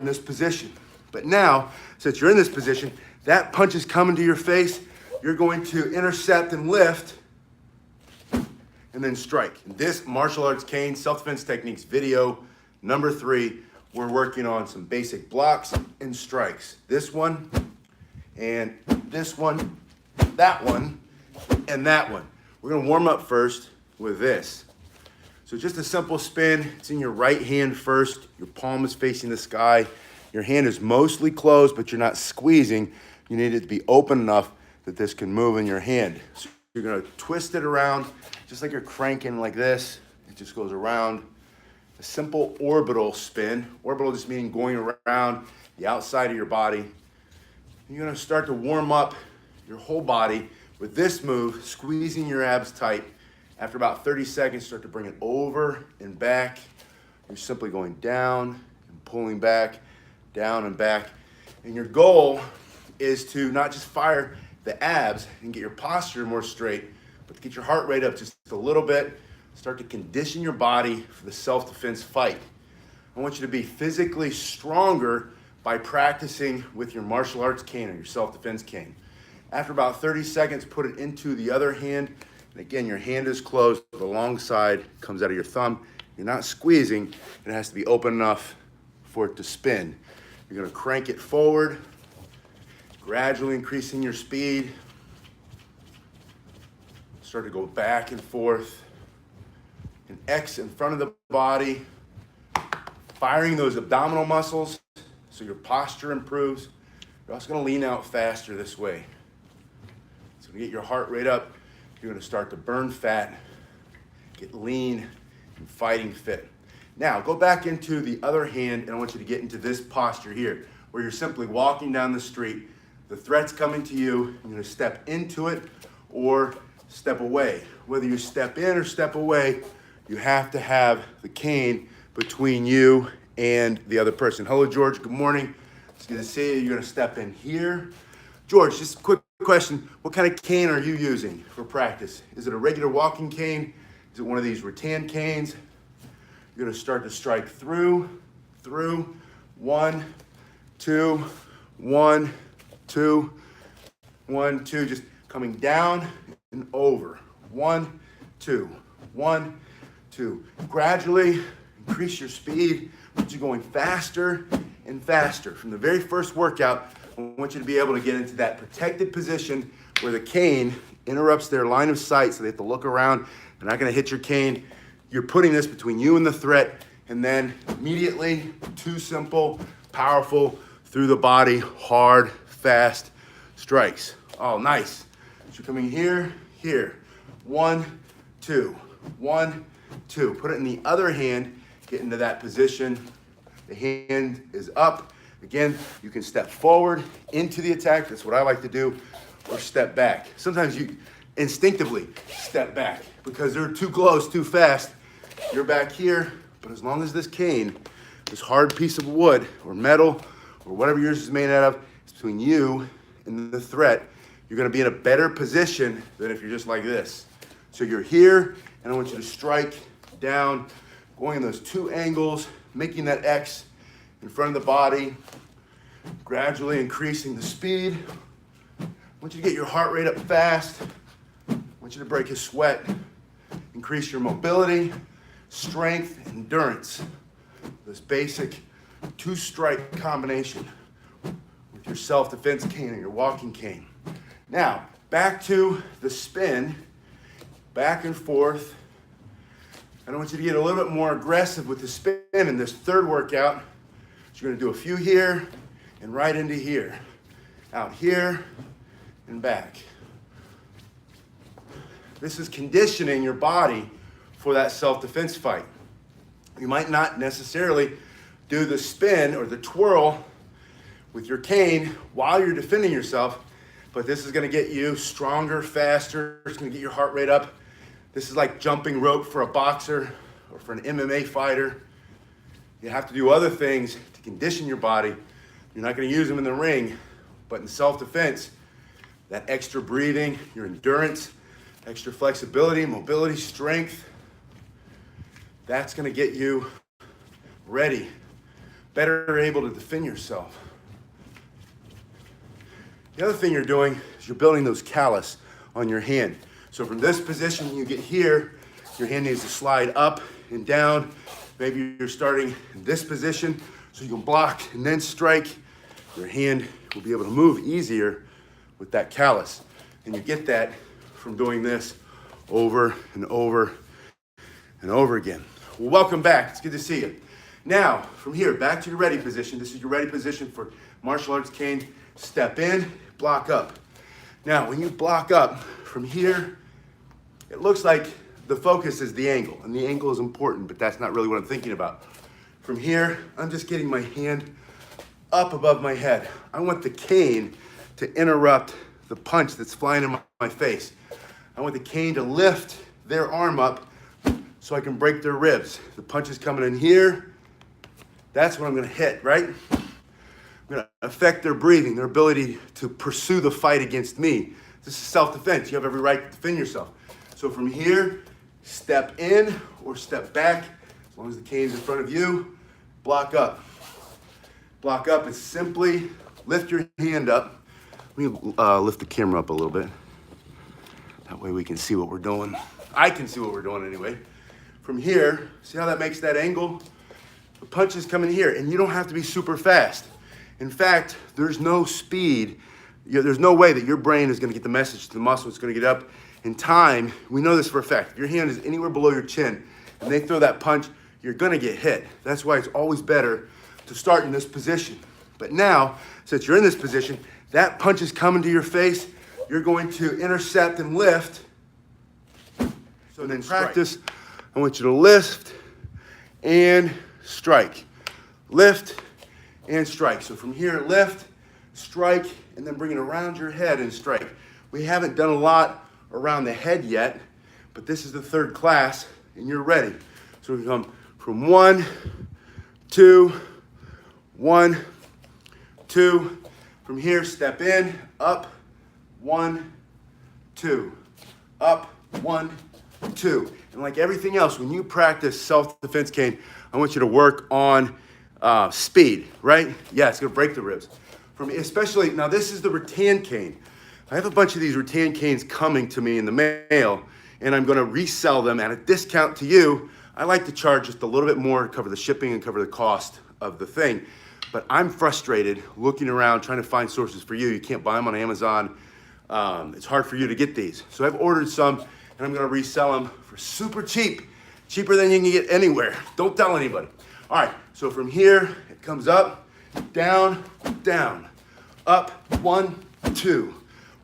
in this position. But now, since you're in this position, that punch is coming to your face, you're going to intercept and lift and then strike. In this martial arts cane self-defense techniques video number 3, we're working on some basic blocks and strikes. This one, and this one, that one, and that one. We're gonna warm up first with this. So just a simple spin. It's in your right hand first. Your palm is facing the sky. Your hand is mostly closed, but you're not squeezing. You need it to be open enough that this can move in your hand. So you're gonna twist it around, just like you're cranking like this. It just goes around. A simple orbital spin. Orbital just meaning going around the outside of your body. You're gonna start to warm up your whole body with this move, squeezing your abs tight. After about 30 seconds, start to bring it over and back. You're simply going down and pulling back, down and back. And your goal is to not just fire the abs and get your posture more straight, but to get your heart rate up just a little bit. Start to condition your body for the self-defense fight. I want you to be physically stronger by practicing with your martial arts cane or your self-defense cane. After about 30 seconds, put it into the other hand. And again, your hand is closed, the long side comes out of your thumb. You're not squeezing, it has to be open enough for it to spin. You're gonna crank it forward, gradually increasing your speed. Start to go back and forth. An X in front of the body, firing those abdominal muscles so your posture improves. You're also gonna lean out faster this way. So to get your heart rate up, you're gonna start to burn fat, get lean and fighting fit. Now go back into the other hand and I want you to get into this posture here where you're simply walking down the street. The threat's coming to you, you're gonna step into it or step away. Whether you step in or step away, you have to have the cane between you and the other person. Hello, George, good morning. It's good to see you. You're gonna step in here. George, just a quick question. What kind of cane are you using for practice? Is it a regular walking cane? Is it one of these rattan canes? You're gonna start to strike through, 1, 2, 1, 2, 1, 2, just coming down and over. 1, 2, 1, 2. Gradually increase your speed, but you're going faster and faster. From the very first workout, I want you to be able to get into that protected position where the cane interrupts their line of sight, so they have to look around. They're not gonna hit your cane. You're putting this between you and the threat, and then immediately, 2 simple, powerful, through the body, hard, fast strikes. Oh, nice. So you're coming here, here. 1, 2, 1, 2. Put it in the other hand, get into that position. The hand is up. Again, you can step forward into the attack. That's what I like to do, or step back. Sometimes you instinctively step back because they're too close, too fast. You're back here, but as long as this cane, this hard piece of wood or metal or whatever yours is made out of, is between you and the threat, you're gonna be in a better position than if you're just like this. So you're here, and I want you to strike down, going in those 2 angles, making that X in front of the body, gradually increasing the speed. I want you to get your heart rate up fast. I want you to break a sweat, increase your mobility, strength, endurance. This basic 2-strike combination with your self-defense cane or your walking cane. Now, back to the spin, back and forth. And I want you to get a little bit more aggressive with the spin in this 3rd workout. So you're gonna do a few here and right into here. Out here and back. This is conditioning your body for that self-defense fight. You might not necessarily do the spin or the twirl with your cane while you're defending yourself, but this is gonna get you stronger, faster. It's gonna get your heart rate up. This is like jumping rope for a boxer or for an MMA fighter. You have to do other things to condition your body. You're not gonna use them in the ring, but in self-defense, that extra breathing, your endurance, extra flexibility, mobility, strength, that's gonna get you ready better able to defend yourself. The other thing you're doing is you're building those callus on your hand. So from this position, when you get here, your hand needs to slide up and down. Maybe you're starting in this position so you can block and then strike. Your hand will be able to move easier with that callus. And you get that from doing this over and over and over again. Well, welcome back. It's good to see you. Now, from here, back to your ready position. This is your ready position for martial arts cane. Step in, block up. Now, when you block up from here, it looks like the focus is the angle, and the angle is important, but that's not really what I'm thinking about. From here, I'm just getting my hand up above my head. I want the cane to interrupt the punch that's flying in my face. I want the cane to lift their arm up so I can break their ribs. The punch is coming in here. That's what I'm gonna hit, right? I'm gonna affect their breathing, their ability to pursue the fight against me. This is self-defense. You have every right to defend yourself. So from here, step in or step back, as long as the cane's in front of you, block up. Block up is simply lift your hand up. Let me lift the camera up a little bit. That way we can see what we're doing. I can see what we're doing anyway. From here, see how that makes that angle? The punch is coming here, and you don't have to be super fast. In fact, there's no speed. There's no way that your brain is gonna get the message to the muscle. It's gonna get up in time. We know this for a fact. If your hand is anywhere below your chin and they throw that punch, you're gonna get hit. That's why it's always better to start in this position. But now, since you're in this position, that punch is coming to your face, you're going to intercept and lift. So then practice, I want you to lift and strike. Lift and strike. So from here, lift, strike, and then bring it around your head and strike. We haven't done a lot around the head yet, but this is the third class, and you're ready. So we come from 1, 2, 1, 2. From here, step in, up, 1, 2, up, 1, 2. And like everything else, when you practice self-defense cane, I want you to work on speed, right? Yeah, it's gonna break the ribs. Especially, now this is the rattan cane. I have a bunch of these rattan canes coming to me in the mail, and I'm gonna resell them at a discount to you. I like to charge just a little bit more to cover the shipping and cover the cost of the thing. But I'm frustrated looking around trying to find sources for you. You can't buy them on Amazon. It's hard for you to get these. So I've ordered some, and I'm gonna resell them for super cheap. Cheaper than you can get anywhere. Don't tell anybody. All right, so from here, it comes up, down, down, up, 1, 2,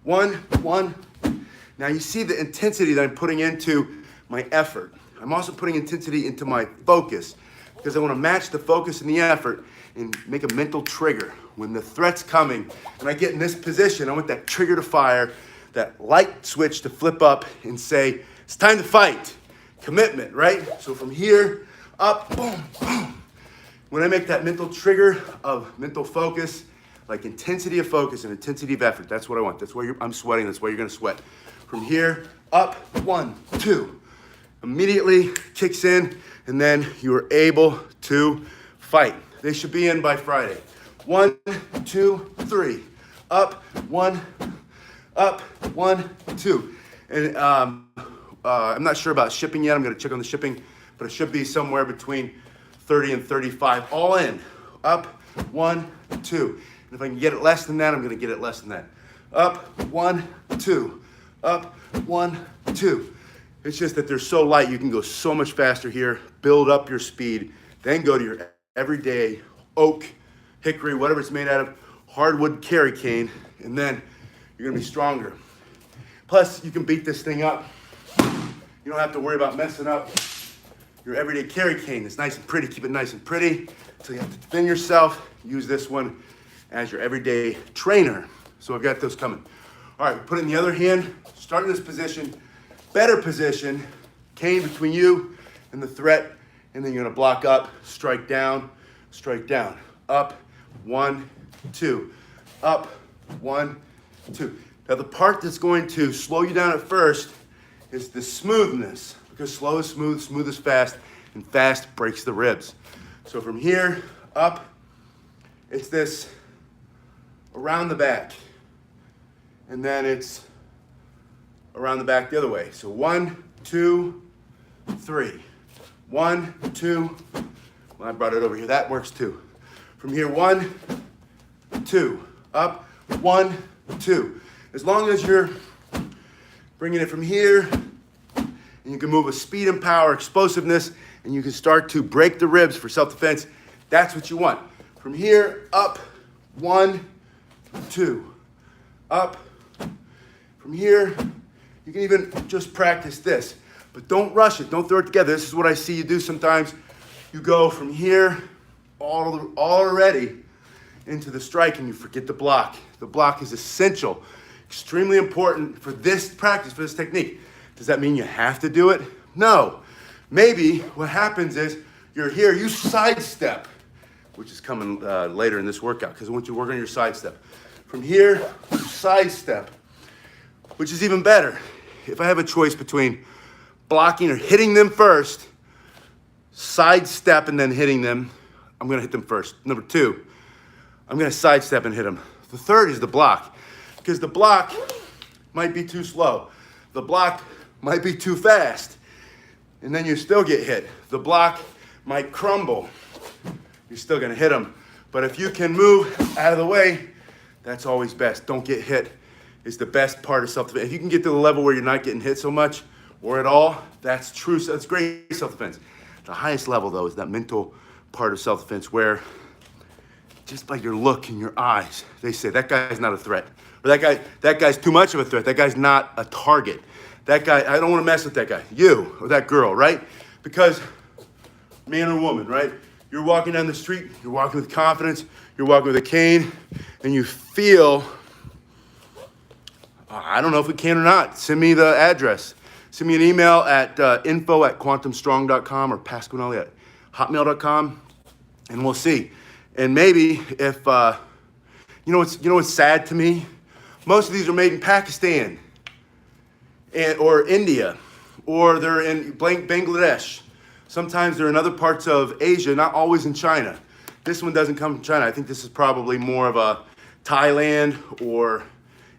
1, 1. Now you see the intensity that I'm putting into my effort. I'm also putting intensity into my focus because I want to match the focus and the effort and make a mental trigger. When the threat's coming and I get in this position, I want that trigger to fire, that light switch to flip up and say, it's time to fight. Commitment, right? So from here, up, boom, boom. When I make that mental trigger of mental focus, like intensity of focus and intensity of effort, that's what I want. That's where I'm sweating, that's why you're gonna sweat. From here, up, 1, 2. Immediately kicks in, and then you are able to fight. They should be in by Friday. 1, 2, 3. Up, 1, 2. And I'm not sure about shipping yet. I'm gonna check on the shipping, but it should be somewhere between 30 and 35, all in. Up, 1, 2. And if I can get it less than that, I'm gonna get it less than that. Up, 1, 2. Up, 1, 2. It's just that they're so light, you can go so much faster here, build up your speed, then go to your everyday oak, hickory, whatever it's made out of, hardwood carry cane, and then you're gonna be stronger. Plus, you can beat this thing up. You don't have to worry about messing up your everyday carry cane. It's nice and pretty. Keep it nice and pretty until you have to defend yourself. Use this one as your everyday trainer. So I've got those coming. All right, put it in the other hand. Start in this position. Better position. Cane between you and the threat. And then you're gonna block up, strike down, up, 1, 2, up, 1, 2. Now the part that's going to slow you down at first is the smoothness, because slow is smooth, smooth is fast, and fast breaks the ribs. So from here, up, it's this around the back. And then it's around the back the other way. So 1, 2, 3. 1, 2. Well, I brought it over here. That works too. From here, 1, 2. Up, 1, 2. As long as you're bringing it from here, and you can move with speed and power, explosiveness, and you can start to break the ribs for self-defense, that's what you want. From here, up, 1, 2. Up. From here, you can even just practice this, but don't rush it. Don't throw it together. This is what I see you do sometimes. You go from here already into the strike and you forget the block. The block is essential, extremely important for this practice, for this technique. Does that mean you have to do it? No. Maybe what happens is you're here, you sidestep, which is coming later in this workout because I want you to work on your sidestep. From here, you sidestep, which is even better. If I have a choice between blocking or hitting them first, sidestep and then hitting them, I'm gonna hit them first. Number 2, I'm gonna sidestep and hit them. The third is the block, because the block might be too slow. The block might be too fast, and then you still get hit. The block might crumble. You're still gonna hit them. But if you can move out of the way, that's always best. Don't get hit is the best part of self-defense. If you can get to the level where you're not getting hit so much or at all, that's true. That's great self-defense. The highest level, though, is that mental part of self-defense where just by your look in your eyes, they say, that guy's not a threat. Or that guy's too much of a threat. That guy's not a target. That guy, I don't want to mess with that guy. You or that girl, right? Because man or woman, right? You're walking down the street, you're walking with confidence, you're walking with a cane, and you feel, I don't know if we can or not. Send me the address. Send me an email at info@quantumstrong.com or Pasquinilli@hotmail.com, and we'll see. And maybe if, you know what's sad to me? Most of these are made in Pakistan or India, or they're in Bangladesh. Sometimes they're in other parts of Asia, not always in China. This one doesn't come from China. I think this is probably more of a Thailand or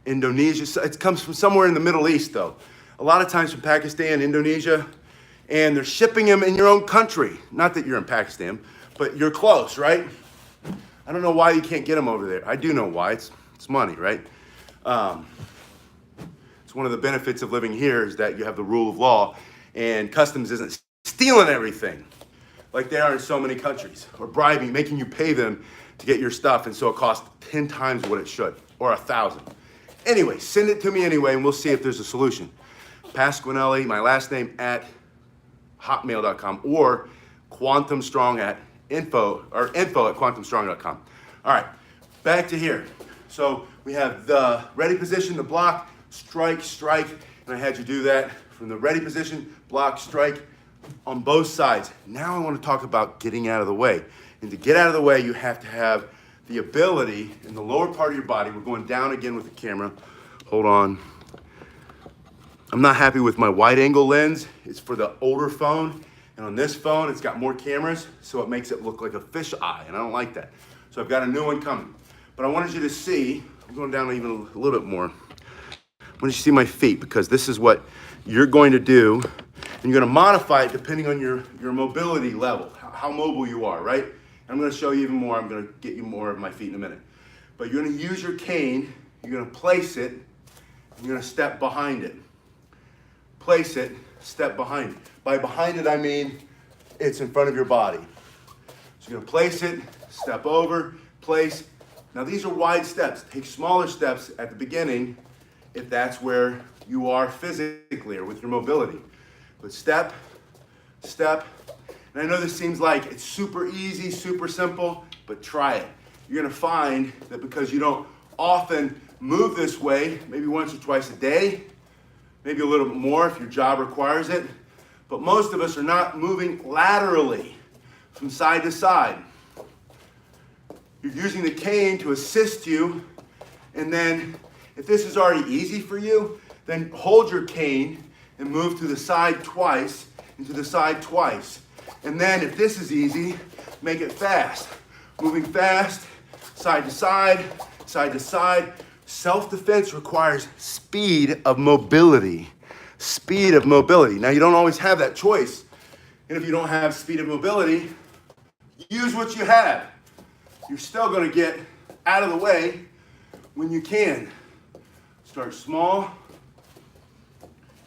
Indonesia. It comes from somewhere in the Middle East, though. A lot of times from Pakistan, Indonesia, and they're shipping them in your own country. Not that you're in Pakistan, but you're close, right? I don't know why you can't get them over there. I do know why. It's money, right? It's one of the benefits of living here is that you have the rule of law, and customs isn't stealing everything like they are in so many countries, or bribing, making you pay them to get your stuff, and so it costs 10 times what it should, or 1,000. Anyway, send it to me anyway, and we'll see if there's a solution. Pasquinelli, my last name, at hotmail.com, or quantumstrong at info at quantumstrong.com. All right, back to here. So we have the ready position, the block, strike, and I had you do that from the ready position, block, strike, on both sides. Now I want to talk about getting out of the way. And to get out of the way, you have to have the ability in the lower part of your body. We're going down again with the camera. Hold on. I'm not happy with my wide angle lens. It's for the older phone. And on this phone, it's got more cameras, so it makes it look like a fish eye, and I don't like that. So I've got a new one coming. But I wanted you to see, I'm going down even a little bit more. I want you to see my feet, because this is what you're going to do. And you're gonna modify it depending on your mobility level, how mobile you are, right? And I'm gonna show you even more. I'm gonna get you more of my feet in a minute. But you're gonna use your cane, you're gonna place it, and you're gonna step behind it. Place it, step behind it. By behind it, I mean it's in front of your body. So you're gonna place it, step over, place. Now these are wide steps. Take smaller steps at the beginning if that's where you are physically or with your mobility. But step, step, and I know this seems like it's super easy, super simple, but try it. You're gonna find that because you don't often move this way, maybe once or twice a day, maybe a little bit more if your job requires it, but most of us are not moving laterally from side to side. You're using the cane to assist you, and then if this is already easy for you, then hold your cane and move to the side twice, and to the side twice. And then if this is easy, make it fast. Moving fast, side to side, side to side. Self-defense requires speed of mobility. Speed of mobility. Now, you don't always have that choice. And if you don't have speed of mobility, use what you have. You're still going to get out of the way when you can. Start small.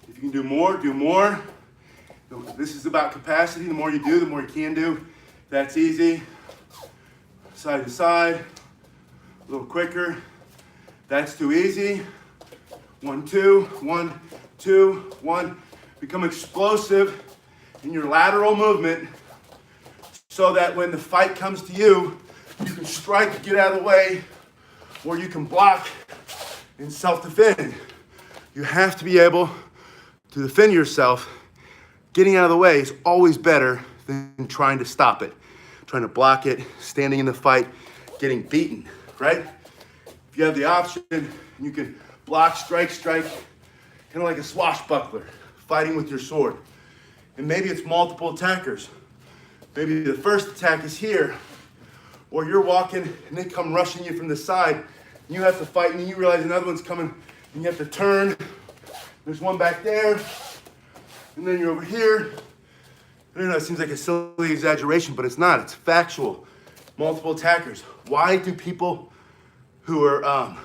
If you can do more, do more. This is about capacity. The more you do, the more you can do. That's easy. Side to side. A little quicker. That's too easy. 1, 2, 1, 2, 1. Become explosive in your lateral movement so that when the fight comes to you, you can strike, get out of the way, or you can block and self-defend. You have to be able to defend yourself. Getting out of the way is always better than trying to stop it, trying to block it, standing in the fight, getting beaten, right? If you have the option, you can block, strike, kind of like a swashbuckler, fighting with your sword. And maybe it's multiple attackers. Maybe the first attack is here, or you're walking and they come rushing you from the side, and you have to fight, and you realize another one's coming, and you have to turn. There's one back there, and then you're over here. I know it seems like a silly exaggeration, but it's not. It's factual. Multiple attackers. Why do people who are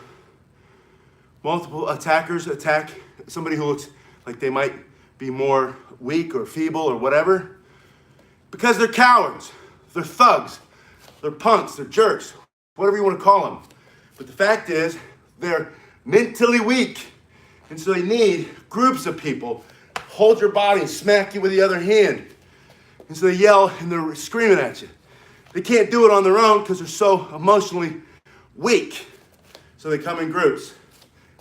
multiple attackers attack somebody who looks like they might be more weak or feeble or whatever? Because they're cowards. They're thugs. They're punks. They're jerks. Whatever you want to call them. But the fact is, they're mentally weak. And so they need groups of people hold your body and smack you with the other hand. And so they yell and they're screaming at you. They can't do it on their own because they're so emotionally weak. So they come in groups.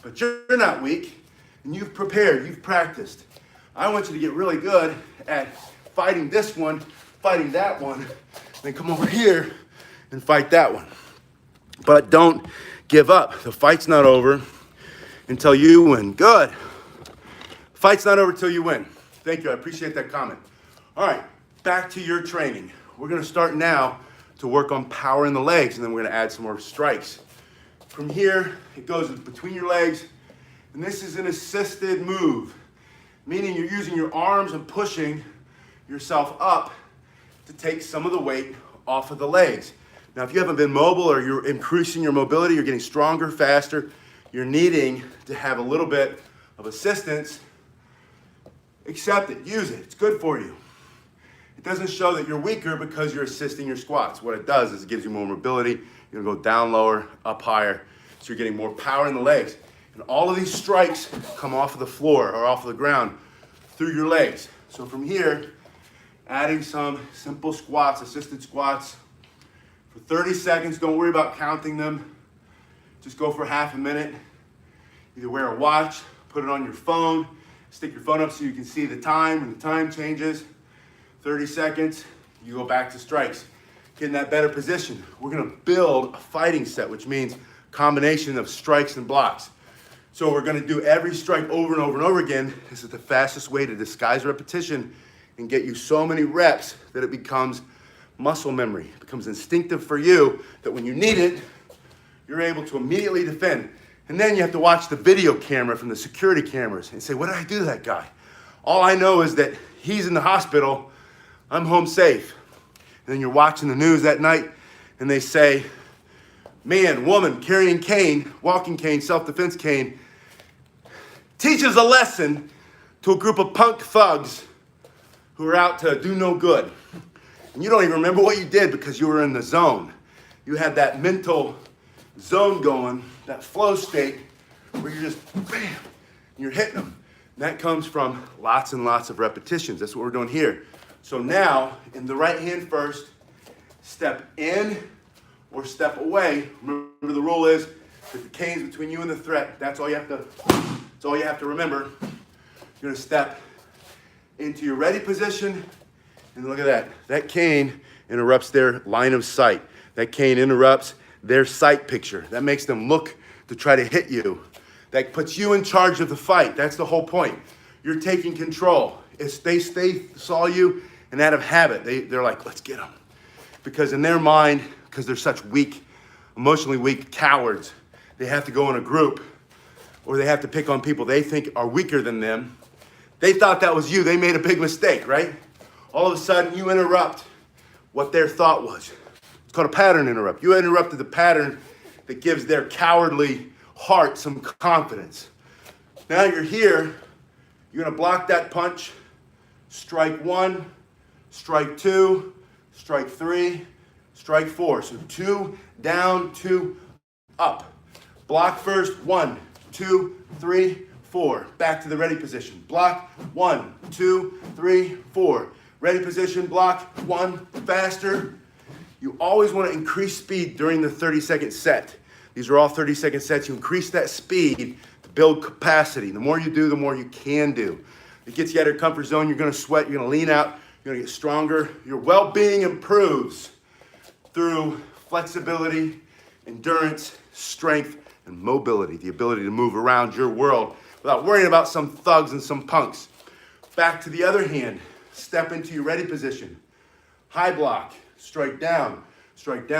But you're not weak, and you've prepared, you've practiced. I want you to get really good at fighting this one, fighting that one, then come over here and fight that one. But don't give up. The fight's not over until you win. Good. Fight's not over until you win. Thank you. I appreciate that comment. All right, back to your training. We're going to start now to work on power in the legs, and then we're going to add some more strikes. From here, it goes between your legs, and this is an assisted move, meaning you're using your arms and pushing yourself up to take some of the weight off of the legs. Now, if you haven't been mobile or you're increasing your mobility, you're getting stronger, faster, you're needing to have a little bit of assistance, accept it, use it, it's good for you. It doesn't show that you're weaker because you're assisting your squats. What it does is it gives you more mobility. You're gonna go down lower, up higher, so you're getting more power in the legs. And all of these strikes come off of the floor or off of the ground through your legs. So from here, adding some simple squats, assisted squats, for 30 seconds. Don't worry about counting them. Just go for half a minute. Either wear a watch, put it on your phone, stick your phone up so you can see the time. When the time changes, 30 seconds, you go back to strikes. Get in that better position. We're gonna build a fighting set, which means combination of strikes and blocks. So we're gonna do every strike over and over and over again. This is the fastest way to disguise repetition and get you so many reps that it becomes muscle memory. It becomes instinctive for you that when you need it, you're able to immediately defend. And then you have to watch the video camera from the security cameras and say, what did I do to that guy? All I know is that he's in the hospital, I'm home safe. And then you're watching the news that night and they say, man, woman carrying cane, walking cane, self-defense cane, teaches a lesson to a group of punk thugs who are out to do no good. And you don't even remember what you did because you were in the zone. You had that mental zone going, that flow state where you're just, bam, and you're hitting them. And that comes from lots and lots of repetitions. That's what we're doing here. So now, in the right hand first, step in or step away. Remember the rule is that the cane's between you and the threat. That's all you have to remember. You're gonna step into your ready position, and look at that. That cane interrupts their line of sight. That cane interrupts their sight picture. That makes them look to try to hit you. That puts you in charge of the fight. That's the whole point. You're taking control. If they saw you, and out of habit, they're like, let's get them. Because in their mind, because they're such weak emotionally weak cowards. They have to go in a group, or they have to pick on people they think are weaker than them. They thought that was you. They made a big mistake, right? All of a sudden, you interrupt what their thought was. It's called a pattern interrupt. You interrupted the pattern that gives their cowardly heart some confidence. Now you're here. You're going to block that punch. Strike 1, strike 2, strike 3, strike 4. So 2, down, 2, up. Block first, 1, 2, 3, 4. Back to the ready position. Block, 1, 2, 3, 4. Ready position, block, 1, faster. You always want to increase speed during the 30-second set. These are all 30-second sets. You increase that speed to build capacity. The more you do, the more you can do. It gets you out of your comfort zone. You're going to sweat. You're going to lean out. You're going to get stronger. Your well-being improves through flexibility, endurance, strength, and mobility. The ability to move around your world without worrying about some thugs and some punks. Back to the other hand. Step into your ready position. High block. Strike down, strike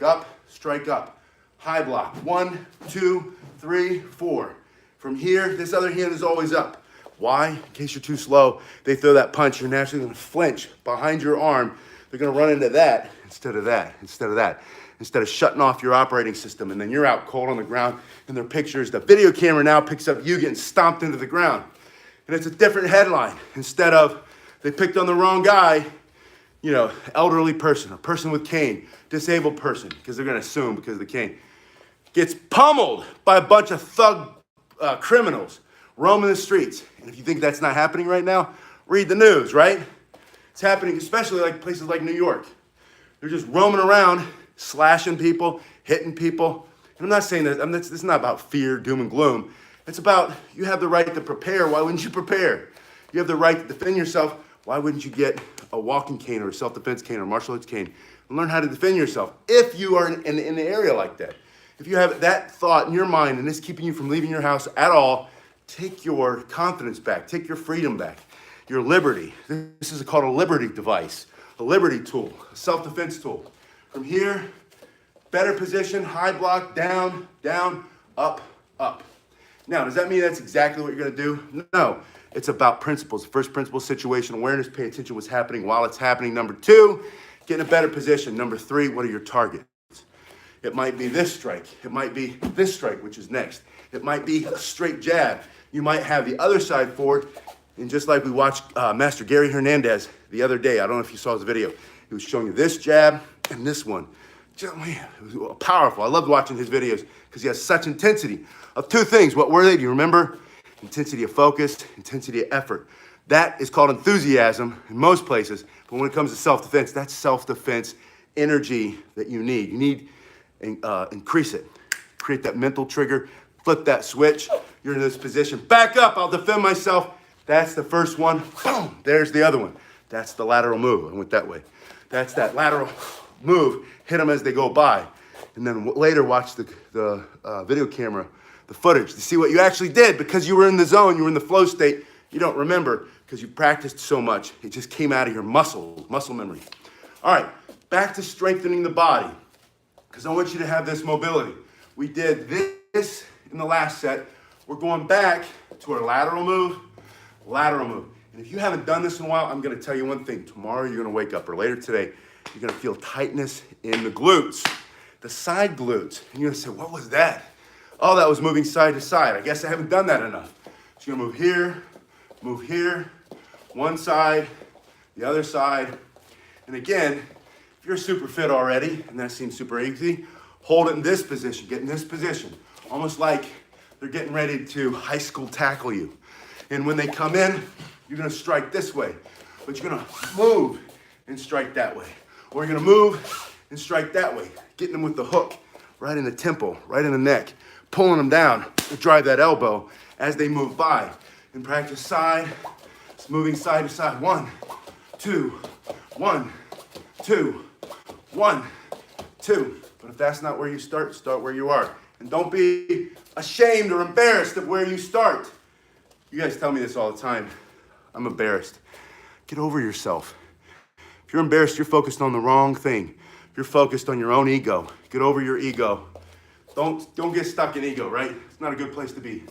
up, strike up. High block. 1, 2, 3, 4. From here, this other hand is always up. Why? In case you're too slow, they throw that punch, you're naturally going to flinch behind your arm. They're going to run into that instead of that, instead of shutting off your operating system, and then you're out cold on the ground. In their pictures, the video camera now picks up you getting stomped into the ground. And it's a different headline. Instead of, they picked on the wrong guy, you know, elderly person, a person with cane, disabled person, because they're going to assume because of the cane, gets pummeled by a bunch of thug criminals roaming the streets. And if you think that's not happening right now, read the news, right? It's happening, especially like places like New York. They're just roaming around, slashing people, hitting people. And I'm not saying that, this is not about fear, doom, and gloom. It's about you have the right to prepare. Why wouldn't you prepare? You have the right to defend yourself. Why wouldn't you get a walking cane or a self-defense cane or a martial arts cane and learn how to defend yourself if you are in the area like that? If you have that thought in your mind and it's keeping you from leaving your house at all, take your confidence back, take your freedom back, your liberty. This is called a liberty device, a liberty tool, a self-defense tool. From here, better position, high block, down, down, up, up. Now, does that mean that's exactly what you're gonna do? No. It's about principles. First principle, situation awareness. Pay attention to what's happening while it's happening. Number 2, get in a better position. Number 3, what are your targets? It might be this strike. It might be this strike, which is next. It might be a straight jab. You might have the other side forward. And just like we watched Master Gary Hernandez the other day, I don't know if you saw his video. He was showing you this jab and this one. Man, it was powerful. I loved watching his videos because he has such intensity of 2 things. What were they? Do you remember? Intensity of focus, intensity of effort. That is called enthusiasm in most places, but when it comes to self-defense, that's self-defense energy that you need. You need increase it. Create that mental trigger, flip that switch. You're in this position. Back up, I'll defend myself. That's the first one. Boom, there's the other one. That's the lateral move. I went that way. That's that lateral move. Hit them as they go by. And then later watch the video camera, the footage, to see what you actually did because you were in the zone, you were in the flow state. You don't remember because you practiced so much. It just came out of your muscle memory. All right, back to strengthening the body because I want you to have this mobility. We did this in the last set. We're going back to our lateral move. And if you haven't done this in a while, I'm gonna tell you one thing. Tomorrow you're gonna wake up, or later today, you're gonna feel tightness in the glutes, the side glutes. And you're gonna say, what was that? Oh, that was moving side to side. I guess I haven't done that enough. So you're gonna move here, one side, the other side. And again, if you're super fit already, and that seems super easy, hold it in this position, get in this position. Almost like they're getting ready to high school tackle you. And when they come in, you're gonna strike this way, but you're gonna move and strike that way. Or you're gonna move and strike that way, getting them with the hook, right in the temple, right in the neck, pulling them down to drive that elbow as they move by. And practice side, moving side to side. 1, 2, 1, 2, 1, 2. But if that's not where you start where you are. And don't be ashamed or embarrassed of where you start. You guys tell me this all the time. I'm embarrassed. Get over yourself. If you're embarrassed, you're focused on the wrong thing. you're focused on your own ego. Get over your ego. Don't get stuck in ego, right? It's not a good place to be.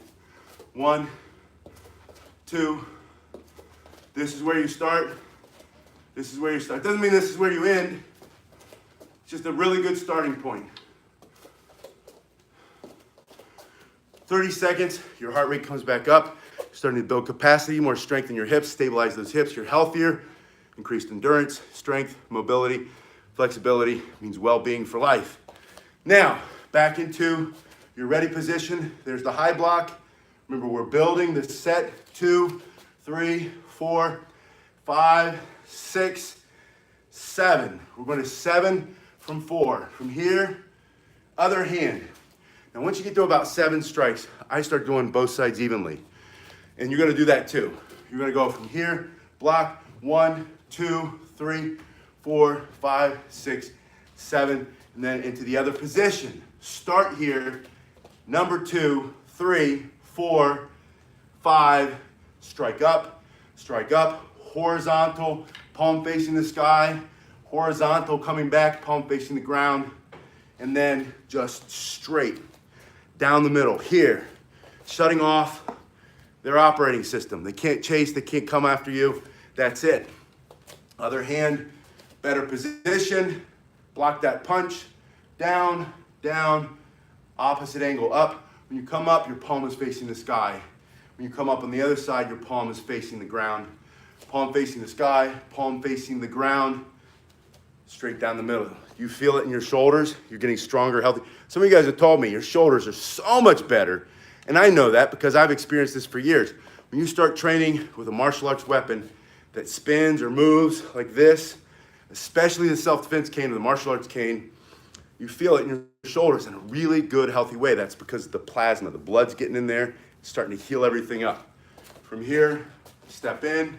1, 2. This is where you start. This is where you start. Doesn't mean this is where you end. It's just a really good starting point. 30 seconds, your heart rate comes back up. You're starting to build capacity, more strength in your hips, stabilize those hips. You're healthier, increased endurance, strength, mobility, flexibility, means well-being for life. Now, back into your ready position. There's the high block. Remember, we're building the set 2, 3, 4, 5, 6, 7. We're going to 7 from 4. From here, other hand. Now, once you get to about 7 strikes, I start doing both sides evenly. And you're going to do that too. You're going to go from here, block 1, 2, 3, 4, 5, 6, 7, and then into the other position. Start here, number 2, 3, 4, 5, strike up, horizontal, palm facing the sky, horizontal coming back, palm facing the ground, and then just straight down the middle here, shutting off their operating system. They can't chase, they can't come after you. That's it. Other hand, better position, block that punch, down, down, opposite angle up. When you come up, your palm is facing the sky. When you come up on the other side, your palm is facing the ground. Palm facing the sky, palm facing the ground, straight down the middle. You feel it in your shoulders. You're getting stronger, healthy. Some of you guys have told me your shoulders are so much better. And I know that because I've experienced this for years. When you start training with a martial arts weapon that spins or moves like this, especially the self-defense cane or the martial arts cane, you feel it in your shoulders in a really good, healthy way. That's because of the plasma. The blood's getting in there, it's starting to heal everything up. From here, step in,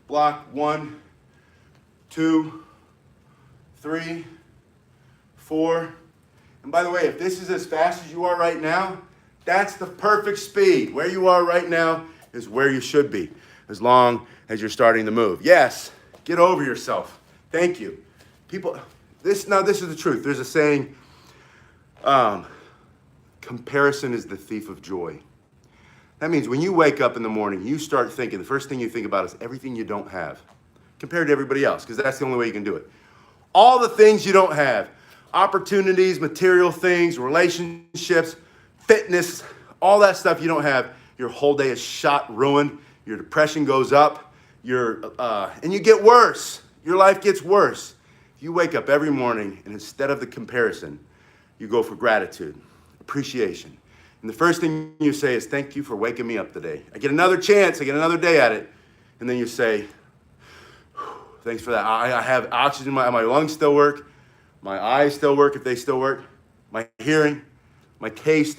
block 1, 2, 3, 4. And by the way, if this is as fast as you are right now, that's the perfect speed. Where you are right now is where you should be, as long as you're starting to move. Yes, get over yourself. Thank you. People, this is the truth. There's a saying, comparison is the thief of joy. That means when you wake up in the morning, you start thinking, the first thing you think about is everything you don't have compared to everybody else, because that's the only way you can do it. All the things you don't have, opportunities, material things, relationships, fitness, all that stuff you don't have, your whole day is shot, ruined, your depression goes up, and you get worse. Your life gets worse. You wake up every morning, and instead of the comparison, you go for gratitude, appreciation. And the first thing you say is, thank you for waking me up today. I get another chance, I get another day at it. And then you say, thanks for that. I have oxygen, my lungs still work, my eyes still work if they still work, my hearing, my taste,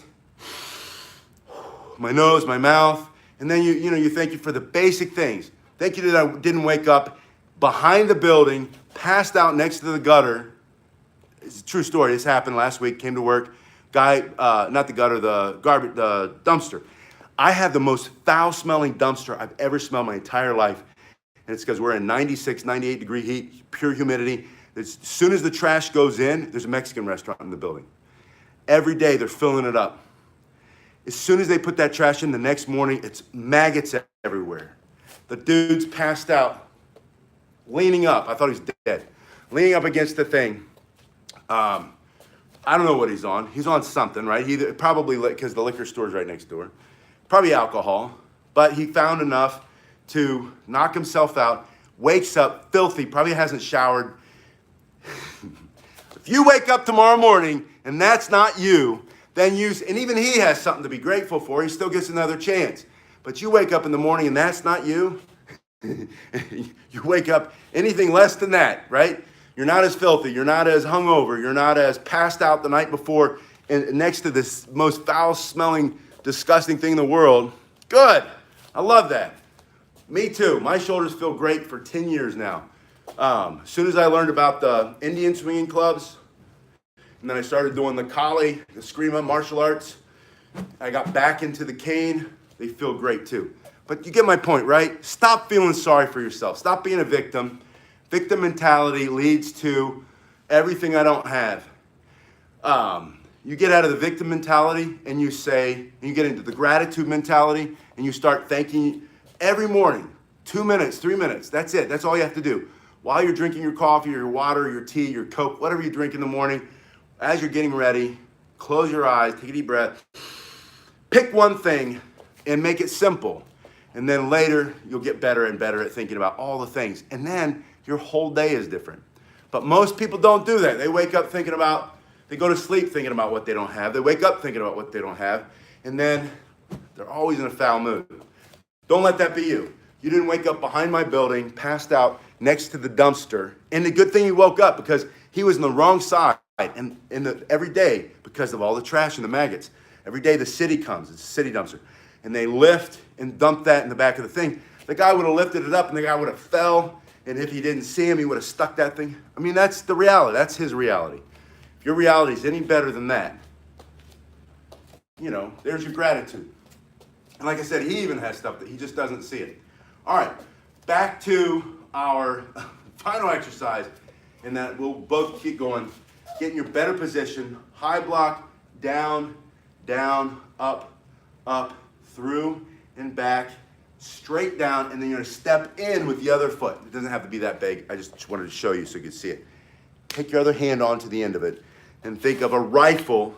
my nose, my mouth. And then you thank you for the basic things. Thank you that I didn't wake up behind the building, passed out next to the gutter. It's a true story. This happened last week. Came to work. Guy, not the gutter, the garbage, the dumpster. I have the most foul-smelling dumpster I've ever smelled my entire life. And it's because we're in 96, 98 degree heat, pure humidity. As soon as the trash goes in, there's a Mexican restaurant in the building. Every day they're filling it up. As soon as they put that trash in the next morning, it's maggots everywhere. The dude's passed out, leaning up. I thought he was dead. Leaning up against the thing. I don't know what he's on. He's on something, right? He probably, because the liquor store's right next door. Probably alcohol. But he found enough to knock himself out. Wakes up filthy, probably hasn't showered. If you wake up tomorrow morning and that's not you, then and even he has something to be grateful for. He still gets another chance. But you wake up in the morning and that's not you. You wake up anything less than that, right? You're not as filthy. You're not as hungover. You're not as passed out the night before and next to this most foul-smelling, disgusting thing in the world. Good. I love that. Me too. My shoulders feel great for 10 years now. As soon as I learned about the Indian swinging clubs, and then I started doing the Kali, the Eskrima martial arts, I got back into the cane. They feel great too. But you get my point, right? Stop feeling sorry for yourself. Stop being a victim. Victim mentality leads to everything I don't have. You get out of the victim mentality and you get into the gratitude mentality and you start thanking every morning, 2 minutes, 3 minutes. That's it. That's all you have to do. While you're drinking your coffee or your water, or your tea, your Coke, whatever you drink in the morning, as you're getting ready, close your eyes, take a deep breath, pick one thing and make it simple. And then later, you'll get better and better at thinking about all the things. And then your whole day is different. But most people don't do that. They wake up they go to sleep thinking about what they don't have. They wake up thinking about what they don't have. And then they're always in a foul mood. Don't let that be you. You didn't wake up behind my building, passed out next to the dumpster. And the good thing he woke up because he was on the wrong side and every day because of all the trash and the maggots. Every day the city comes, it's a city dumpster. And they lift and dump that in the back of the thing. The guy would have lifted it up and the guy would have fell. And if he didn't see him, he would have stuck that thing. I mean, that's the reality. That's his reality. If your reality is any better than that, there's your gratitude. And like I said, he even has stuff that he just doesn't see it. All right, back to our final exercise, and that we'll both keep going. Get in your better position, high block, down, down, up, up, through, and back, straight down, and then you're gonna step in with the other foot. It doesn't have to be that big. I just wanted to show you so you could see it. Take your other hand onto the end of it, and think of a rifle,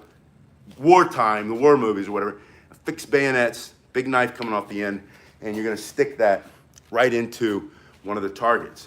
wartime, the war movies or whatever, fixed bayonets, big knife coming off the end, and you're gonna stick that right into one of the targets.